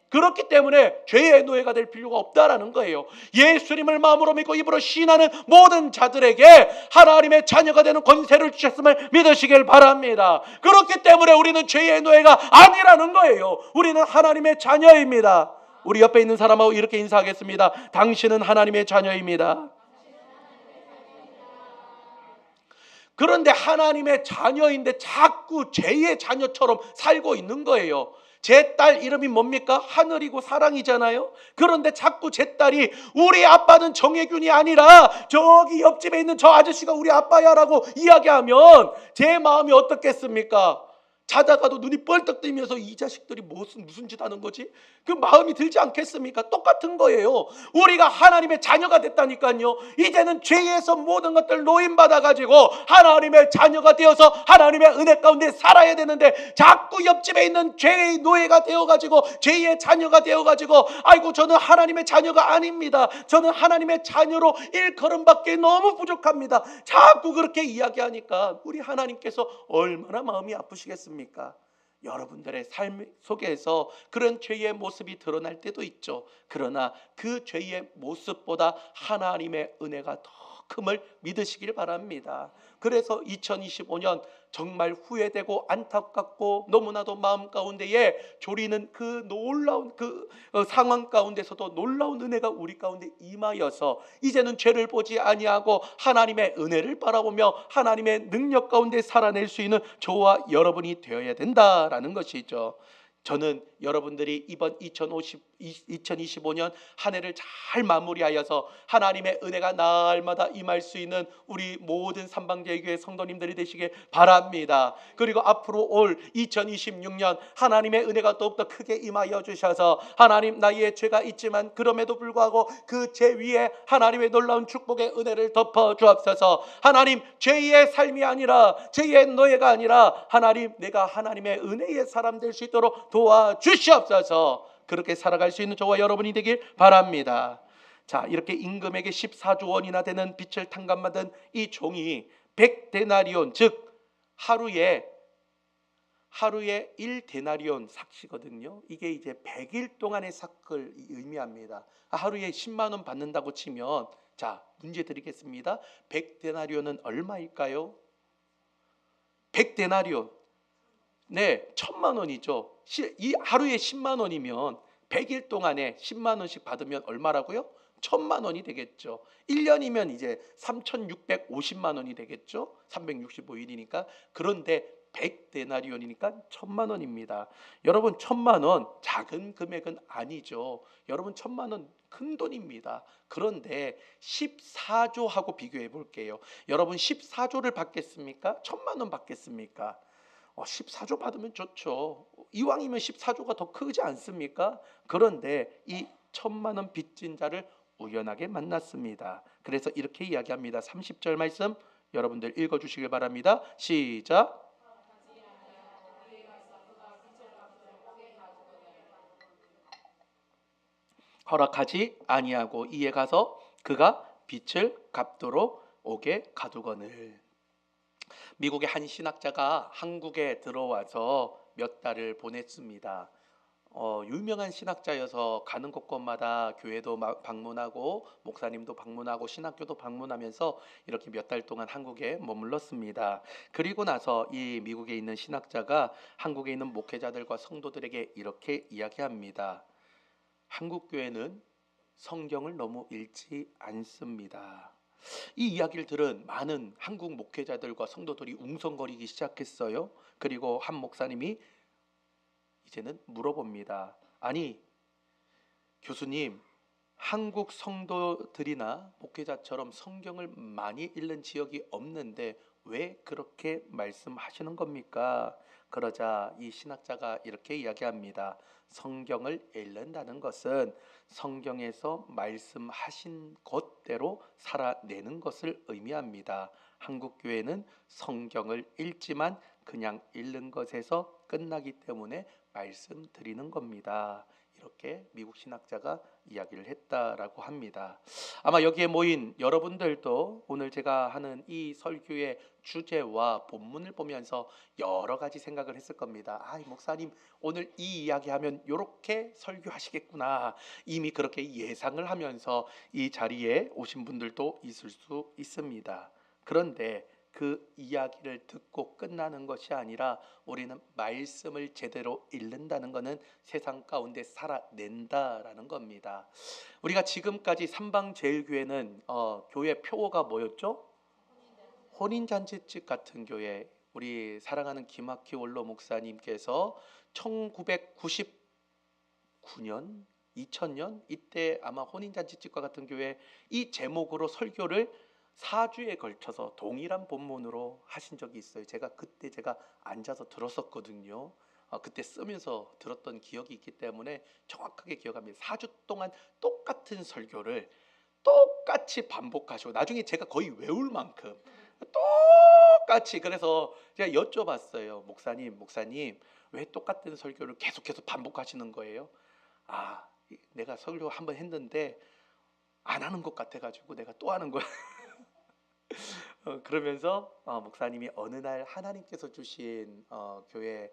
그렇기 때문에 죄의 노예가 될 필요가 없다라는 거예요. 예수님을 마음으로 믿고 입으로 시인하는 모든 자들에게 하나님의 자녀가 되는 권세를 주셨음을 믿으시길 바랍니다. 그렇기 때문에 우리는 죄의 노예가 아니라는 거예요. 우리는 하나님의 자녀입니다. 우리 옆에 있는 사람하고 이렇게 인사하겠습니다. 당신은 하나님의 자녀입니다. 그런데 하나님의 자녀인데 자꾸 죄의 자녀처럼 살고 있는 거예요. 제 딸 이름이 뭡니까? 하늘이고 사랑이잖아요. 그런데 자꾸 제 딸이 우리 아빠는 정혜균이 아니라 저기 옆집에 있는 저 아저씨가 우리 아빠야 라고 이야기하면 제 마음이 어떻겠습니까? 자다가도 눈이 뻘떡 뜨면서 이 자식들이 무슨 짓 하는 거지? 그 마음이 들지 않겠습니까? 똑같은 거예요. 우리가 하나님의 자녀가 됐다니까요. 이제는 죄에서 모든 것들 노임받아가지고 하나님의 자녀가 되어서 하나님의 은혜 가운데 살아야 되는데 자꾸 옆집에 있는 죄의 노예가 되어가지고 죄의 자녀가 되어가지고 아이고 저는 하나님의 자녀가 아닙니다. 저는 하나님의 자녀로 일걸음밖에 너무 부족합니다. 자꾸 그렇게 이야기하니까 우리 하나님께서 얼마나 마음이 아프시겠습니까? 여러분들의 삶 속에서 그런 죄의 모습이 드러날 때도 있죠. 그러나 그 죄의 모습보다 하나님의 은혜가 더 큼을 믿으시길 바랍니다. 그래서 2025년 정말 후회되고 안타깝고 너무나도 마음 가운데에 졸이는 그 놀라운 그 상황 가운데서도 놀라운 은혜가 우리 가운데 임하여서 이제는 죄를 보지 아니하고 하나님의 은혜를 바라보며 하나님의 능력 가운데 살아낼 수 있는 저와 여러분이 되어야 된다라는 것이죠. 저는 여러분들이 이번 2025년 한 해를 잘 마무리하여서 하나님의 은혜가 날마다 임할 수 있는 우리 모든 삼방제일교회 성도님들이 되시길 바랍니다. 그리고 앞으로 올 2026년 하나님의 은혜가 더욱더 크게 임하여 주셔서 하나님 나의 죄가 있지만 그럼에도 불구하고 그 죄 위에 하나님의 놀라운 축복의 은혜를 덮어 주옵소서. 하나님 죄의 삶이 아니라 죄의 노예가 아니라 하나님 내가 하나님의 은혜의 사람 될 수 있도록 도와주시옵소서. 그렇게 살아갈 수 있는 저와 여러분이 되길 바랍니다. 자, 이렇게 임금에게 14조 원이나 되는 빚을 탕감받은 이 종이 100데나리온 즉 하루에 1데나리온 삭시거든요. 이게 이제 100일 동안의 삭을 의미합니다. 하루에 10만 원 받는다고 치면 자, 문제 드리겠습니다. 100데나리온은 얼마일까요? 100데나리온 네, 1000만 원이죠. 이 하루에 10만 원이면 100일 동안에 10만 원씩 받으면 얼마라고요? 1000만 원이 되겠죠. 1년이면 이제 3650만 원이 되겠죠. 365일이니까. 그런데 100데나리온이니까 1000만 원입니다. 여러분 1000만 원 작은 금액은 아니죠. 여러분 1000만 원 큰 돈입니다. 그런데 14조하고 비교해 볼게요. 여러분 14조를 받겠습니까? 1000만 원 받겠습니까? 14조 받으면 좋죠. 이왕이면 14조가 더 크지 않습니까? 그런데 이 1000만 원 빚진 자를 우연하게 만났습니다. 그래서 이렇게 이야기합니다. 30절 말씀 여러분들 읽어주시길 바랍니다. 시작. 허락하지 아니하고 이에 가서 그가 빚을 갚도록 오게 가두거늘. 미국의 한 신학자가 한국에 들어와서 몇 달을 보냈습니다. 유명한 신학자여서 가는 곳곳마다 교회도 방문하고 목사님도 방문하고 신학교도 방문하면서 이렇게 몇 달 동안 한국에 머물렀습니다. 그리고 나서 이 미국에 있는 신학자가 한국에 있는 목회자들과 성도들에게 이렇게 이야기합니다. 한국 교회는 성경을 너무 읽지 않습니다. 이 이야기를 들은 많은 한국 목회자들과 성도들이 웅성거리기 시작했어요. 그리고 한 목사님이 이제는 물어봅니다. 아니 교수님, 한국 성도들이나 목회자처럼 성경을 많이 읽는 지역이 없는데 왜 그렇게 말씀하시는 겁니까? 그러자 이 신학자가 이렇게 이야기합니다. 성경을 읽는다는 것은 성경에서 말씀하신 것대로 살아내는 것을 의미합니다. 한국 교회는 성경을 읽지만 그냥 읽는 것에서 끝나기 때문에 말씀드리는 겁니다. 이렇게 미국 신학자가 이야기를 했다라고 합니다. 아마 여기에 모인 여러분들도 오늘 제가 하는 이 설교의 주제와 본문을 보면서 여러 가지 생각을 했을 겁니다. 이 목사님 오늘 이 이야기하면 이렇게 설교하시겠구나. 이미 그렇게 예상을 하면서 이 자리에 오신 분들도 있을 수 있습니다. 그런데 그 이야기를 듣고 끝나는 것이 아니라 우리는 말씀을 제대로 읽는다는 것은 세상 가운데 살아낸다라는 겁니다. 우리가 지금까지 삼방제일교회는 교회 표어가 뭐였죠? 혼인잔치집 같은 교회. 우리 사랑하는 김학희 원로 목사님께서 1999년 2000년 이때 아마 혼인잔치집과 같은 교회 이 제목으로 설교를 4주에 걸쳐서 동일한 본문으로 하신 적이 있어요. 그때 제가 앉아서 들었었거든요. 그때 쓰면서 들었던 기억이 있기 때문에 정확하게 기억합니다. 4주 동안 똑같은 설교를 똑같이 반복하시고 나중에 제가 거의 외울 만큼 똑같이, 그래서 제가 여쭤봤어요. 목사님 왜 똑같은 설교를 계속해서 반복하시는 거예요? 내가 설교 한번 했는데 안 하는 것 같아가지고 내가 또 하는 거야. 그러면서 목사님이 어느 날 하나님께서 주신 교회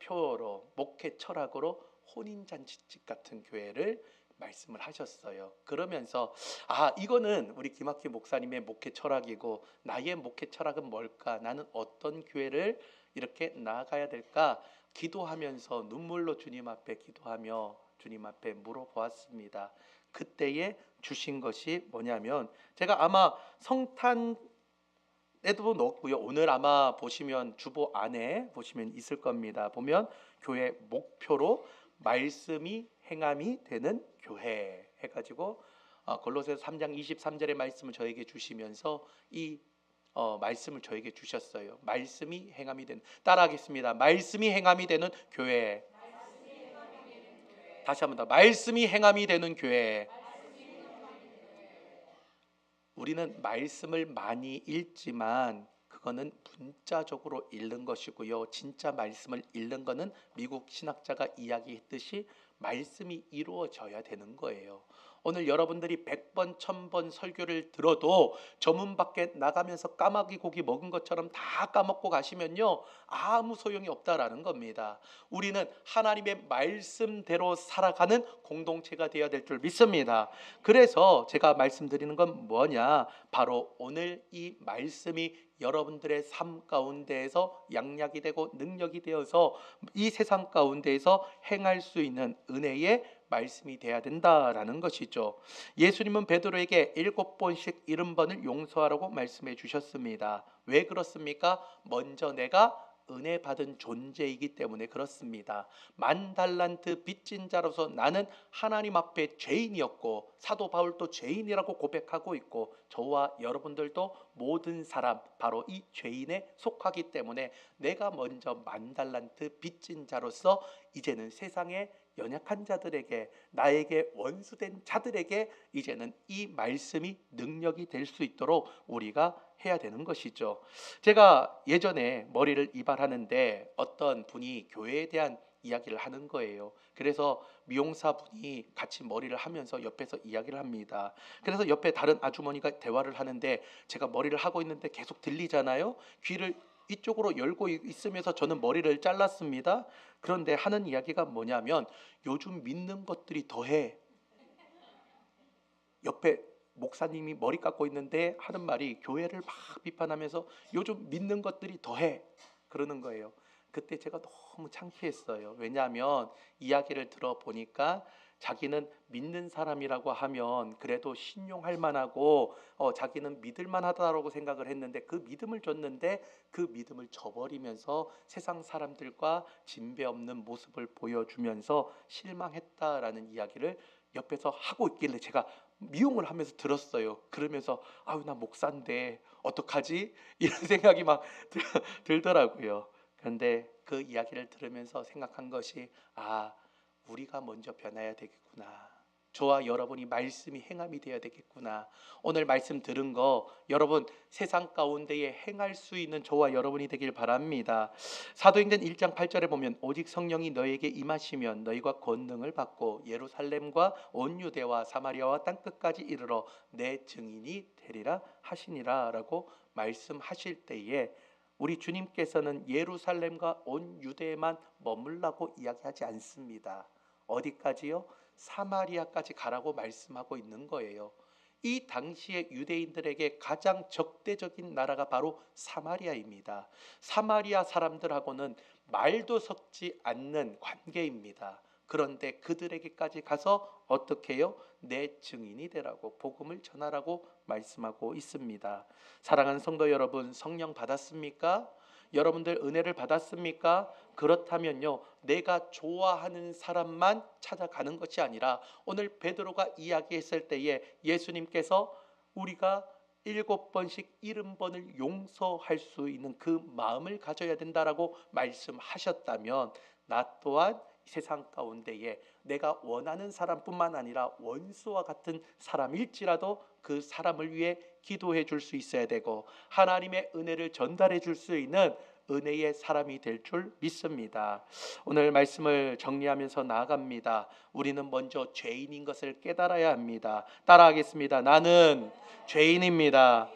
표어로 목회 철학으로 혼인잔치집 같은 교회를 말씀을 하셨어요. 그러면서 이거는 우리 김학희 목사님의 목회 철학이고 나의 목회 철학은 뭘까? 나는 어떤 교회를 이렇게 나아가야 될까? 기도하면서 눈물로 주님 앞에 기도하며 주님 앞에 물어보았습니다. 그때에 주신 것이 뭐냐면, 제가 아마 성탄에도 넣었고요. 오늘 아마 보시면 주보 안에 보시면 있을 겁니다. 보면 교회 목표로 말씀이 행함이 되는 교회 해가지고 골로새서 3장 23절의 말씀을 저에게 주시면서 이 말씀을 저에게 주셨어요. 말씀이 행함이 되는, 따라하겠습니다. 말씀이 행함이 되는 교회. 다시 한번 더, 말씀이 행함이 되는 교회. 우리는 말씀을 많이 읽지만 그거는 문자적으로 읽는 것이고요. 진짜 말씀을 읽는 거는 미국 신학자가 이야기했듯이 말씀이 이루어져야 되는 거예요. 오늘 여러분들이 100번, 1000번 설교를 들어도 저 문 밖에 나가면서 까마귀 고기 먹은 것처럼 다 까먹고 가시면요, 아무 소용이 없다라는 겁니다. 우리는 하나님의 말씀대로 살아가는 공동체가 되어야 될 줄 믿습니다. 그래서 제가 말씀드리는 건 뭐냐, 바로 오늘 이 말씀이 여러분들의 삶 가운데에서 양약이 되고 능력이 되어서 이 세상 가운데에서 행할 수 있는 은혜의 말씀이 돼야 된다라는 것이죠. 예수님은 베드로에게 7번씩 70번을 용서하라고 말씀해 주셨습니다. 왜 그렇습니까? 먼저 내가 은혜 받은 존재이기 때문에 그렇습니다. 10,000달란트 빚진 자로서 나는 하나님 앞에 죄인이었고, 사도 바울도 죄인이라고 고백하고 있고, 저와 여러분들도 모든 사람 바로 이 죄인에 속하기 때문에 내가 먼저 10,000달란트 빚진 자로서 이제는 세상에 연약한 자들에게, 나에게 원수된 자들에게 이제는 이 말씀이 능력이 될 수 있도록 우리가 해야 되는 것이죠. 제가 예전에 머리를 이발하는데 어떤 분이 교회에 대한 이야기를 하는 거예요. 그래서 미용사분이 같이 머리를 하면서 옆에서 이야기를 합니다. 그래서 옆에 다른 아주머니가 대화를 하는데 제가 머리를 하고 있는데 계속 들리잖아요. 귀를 이쪽으로 열고 있으면서 저는 머리를 잘랐습니다. 그런데 하는 이야기가 뭐냐면, 요즘 믿는 것들이 더해. 옆에 목사님이 머리 깎고 있는데 하는 말이 교회를 막 비판하면서 요즘 믿는 것들이 더해 그러는 거예요. 그때 제가 너무 창피했어요. 왜냐하면 이야기를 들어보니까 자기는 믿는 사람이라고 하면 그래도 신용할 만하고 자기는 믿을 만하다라고 생각을 했는데, 그 믿음을 줬는데 그 믿음을 저버리면서 세상 사람들과 진배 없는 모습을 보여주면서 실망했다라는 이야기를 옆에서 하고 있길래 제가 미용을 하면서 들었어요. 그러면서 나 목사인데 어떡하지? 이런 생각이 막 들더라고요. 그런데 그 이야기를 들으면서 생각한 것이, 우리가 먼저 변해야 되겠구나. 저와 여러분이 말씀이 행함이 되어야 되겠구나. 오늘 말씀 들은 거 여러분 세상 가운데에 행할 수 있는 저와 여러분이 되길 바랍니다. 사도행전 1장 8절에 보면 오직 성령이 너에게 임하시면 너희가 권능을 받고 예루살렘과 온 유대와 사마리아와 땅끝까지 이르러 내 증인이 되리라 하시니라 라고 말씀하실 때에 우리 주님께서는 예루살렘과 온 유대에만 머물라고 이야기하지 않습니다. 어디까지요? 사마리아까지 가라고 말씀하고 있는 거예요. 이 당시에 유대인들에게 가장 적대적인 나라가 바로 사마리아입니다. 사마리아 사람들하고는 말도 섞지 않는 관계입니다. 그런데 그들에게까지 가서 어떻게 해요? 내 증인이 되라고 복음을 전하라고 말씀하고 있습니다. 사랑하는 성도 여러분, 성령 받았습니까? 여러분들 은혜를 받았습니까? 그렇다면요, 내가 좋아하는 사람만 찾아가는 것이 아니라 오늘 베드로가 이야기했을 때에 예수님께서 우리가 7번씩 70번을 용서할 수 있는 그 마음을 가져야 된다라고 말씀하셨다면 나 또한 세상 가운데에 내가 원하는 사람뿐만 아니라 원수와 같은 사람일지라도 그 사람을 위해 기도해 줄 수 있어야 되고 하나님의 은혜를 전달해 줄 수 있는 은혜의 사람이 될 줄 믿습니다. 오늘 말씀을 정리하면서 나아갑니다. 우리는 먼저 죄인인 것을 깨달아야 합니다. 따라하겠습니다. 나는 죄인입니다.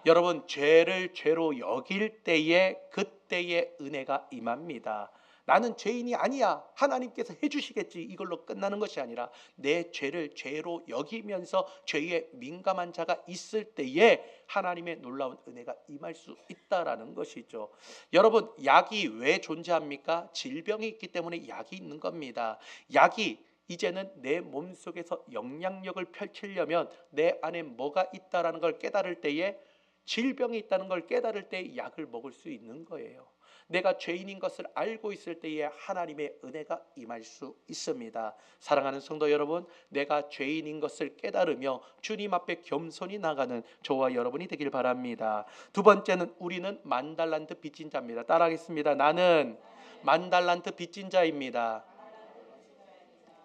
여러분, 죄를 죄로 여길 때에 그때의 은혜가 임합니다. 나는 죄인이 아니야, 하나님께서 해주시겠지, 이걸로 끝나는 것이 아니라 내 죄를 죄로 여기면서 죄에 민감한 자가 있을 때에 하나님의 놀라운 은혜가 임할 수 있다라는 것이죠. 여러분, 약이 왜 존재합니까? 질병이 있기 때문에 약이 있는 겁니다. 약이 이제는 내 몸속에서 영향력을 펼치려면 내 안에 뭐가 있다라는 걸 깨달을 때에, 질병이 있다는 걸 깨달을 때 약을 먹을 수 있는 거예요. 내가 죄인인 것을 알고 있을 때에 하나님의 은혜가 임할 수 있습니다. 사랑하는 성도 여러분, 내가 죄인인 것을 깨달으며 주님 앞에 겸손히 나가는 저와 여러분이 되길 바랍니다. 두 번째는 우리는 만달란트 빚진 자입니다. 따라하겠습니다. 나는 만달란트 빚진 자입니다.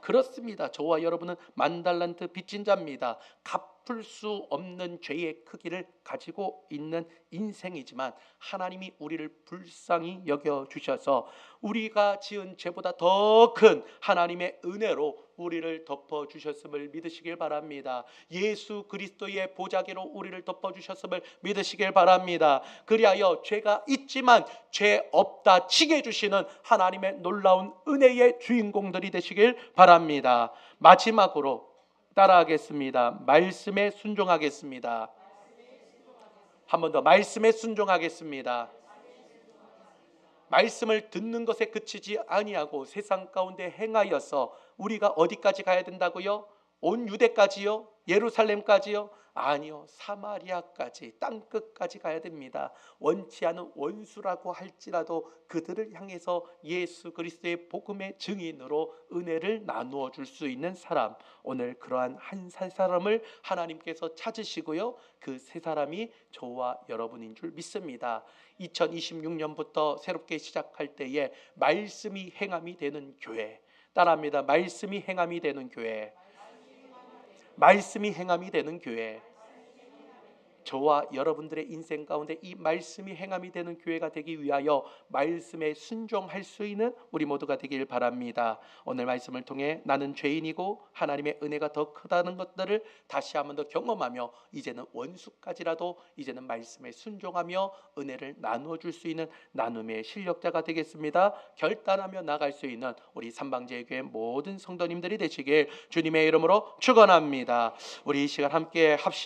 그렇습니다. 저와 여러분은 만달란트 빚진 자입니다. 갚을 수 없는 죄의 크기를 가지고 있는 인생이지만 하나님이 우리를 불쌍히 여겨주셔서 우리가 지은 죄보다 더 큰 하나님의 은혜로 우리를 덮어주셨음을 믿으시길 바랍니다. 예수 그리스도의 보좌계로 우리를 덮어주셨음을 믿으시길 바랍니다. 그리하여 죄가 있지만 죄 없다 치게 해주시는 하나님의 놀라운 은혜의 주인공들이 되시길 바랍니다. 마지막으로 따라하겠습니다. 말씀에 순종하겠습니다. 한 번 더, 말씀에 순종하겠습니다. 말씀을 듣는 것에 그치지 아니하고 세상 가운데 행하여서 우리가 어디까지 가야 된다고요? 온 유대까지요? 예루살렘까지요? 아니요, 사마리아까지, 땅끝까지 가야 됩니다. 원치 않은 원수라고 할지라도 그들을 향해서 예수 그리스도의 복음의 증인으로 은혜를 나누어 줄 수 있는 사람, 오늘 그러한 한 사람을 하나님께서 찾으시고요, 그 세 사람이 저와 여러분인 줄 믿습니다. 2026년부터 새롭게 시작할 때에 말씀이 행함이 되는 교회, 따라합니다. 말씀이 행함이 되는 교회, 말씀이 행함이 되는 교회. 저와 여러분들의 인생 가운데 이 말씀이 행함이 되는 교회가 되기 위하여 말씀에 순종할 수 있는 우리 모두가 되길 바랍니다. 오늘 말씀을 통해 나는 죄인이고 하나님의 은혜가 더 크다는 것들을 다시 한번 더 경험하며 이제는 원수까지라도 이제는 말씀에 순종하며 은혜를 나누어 줄 수 있는 나눔의 실력자가 되겠습니다. 결단하며 나갈 수 있는 우리 삼방제일교회 모든 성도님들이 되시길 주님의 이름으로 축원합니다. 우리 이 시간 함께 합심